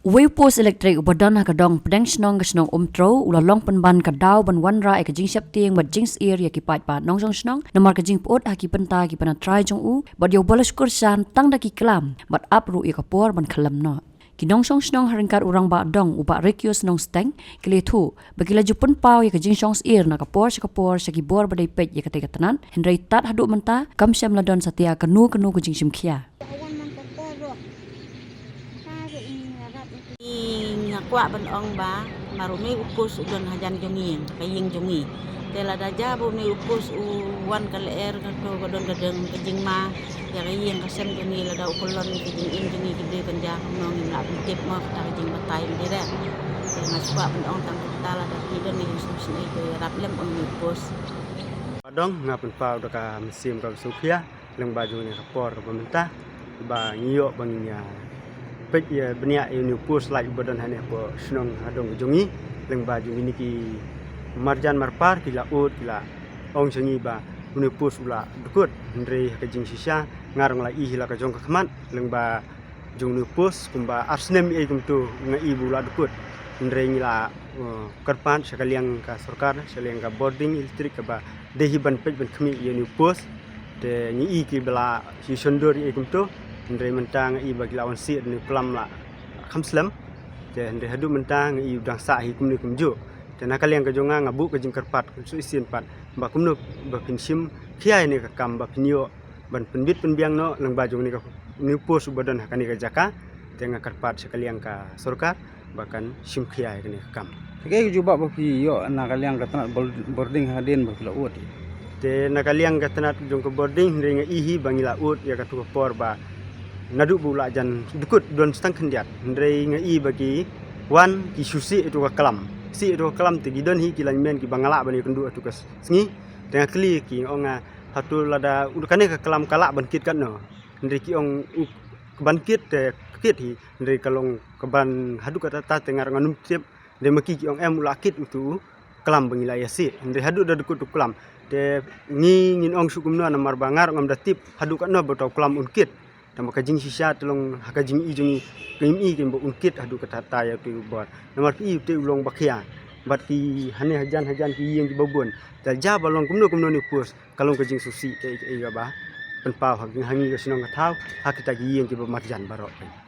Wei pos elektrik badan kadong pedang snong snong umtro ulalong penban kadau ban wanra e kajing siap tieng bat jings ear ya kipat pa nong snong nomor kajing pot haki penta ki pana try jong u bat yo balas kursan tang daki kelam bat apru e kapor ban kelam no kinong song snong haringkar urang ba dong uba rekyos nong steng kile thu bagila jupun pau ya kajing songs ear na kapor saki bor badai pej ya kate katanan hendrai tat hadu menta kam syam ladon satia kanu kajing simkhia ngakwa ban ong ba marumi upus udon hajan jonging kaying jongi tela daja bu ni upus u wan kal er to godon gadeng kejing ma ya kaying kasem jongi lada ukolon kejing in jongi gede kanja nong ila tip ma ta kejing batai dire ngakwa ban ong tang tala da kidon ni sus ni to rap lem on upus dong ngapun pau daka mesim ka sukhia leng baju ni kapor pemerintah ba ngiyo banginya pej ya benia ini pus like badan hane po snong adong jongi leng baju ini ki marjan marpar ki laut kila ong sengi ba uni pus ula dukut ndre kajing sisa ngarang la ihila ka jong kaman leng ba jong ni pus kumba arsnem e kumtu ngai bula dukut ndre ngila karpan sekaliang ka sarkar sekaliang ka boarding elektrik ka ba dehi ban pej ban khmi ini pus te ngi ki bela si sondur e kumtu ndre mentang i bagi lawan si ni kelam la khamslam je ndre hadu mentang i udang sa hi kumni kumju te nakaliang ka jonga ngabu ka jingkarpat su isin pat ba kumnu ba pinsim khiai ni ka kam ba pinio ban penbit penbiang no lang bajung ni ka ni pos badan hakani ka jaka te ngakarpat sekaliang ka sarkar bahkan sim khiai ni ka kam kay juba ba yo nakaliang ka tanat boarding hadin ba laut te nakaliang ka tanat jong ka boarding ndre ngi bangi laut ya ka tu por ba nadu bula jan dukut don stang kendiat ndrei ngai bagi wan ki susi itu ka kelam si itu ka kelam ti gidon hi kilan men ki bangala bani kendu tu kas sngi tengah kli ki onga hatu lada udakane ka kelam kala bankit kan no ndrei ki ong bankit te kit hi ndrei kalong keban hadu kata ta tengar nganum tiep de maki ki ong em ulakit itu kelam bangila yasi ndrei hadu da dukut tu kelam te ngi ngin ong sukum no namar bangar ngam datip hadu kan no botau kelam unkit nama kajing sisa tolong hakajing i jongi kemi kembo unkit hadu kata ta ya tu bot nomor pi te ulong bakhia bat ki hane hajan ki yang di babon ta ja balong kumno ni pus kalong kajing susi e ga ba pen pau haging hangi ka sinong ka thau hakita ki yang ki ba marjan barok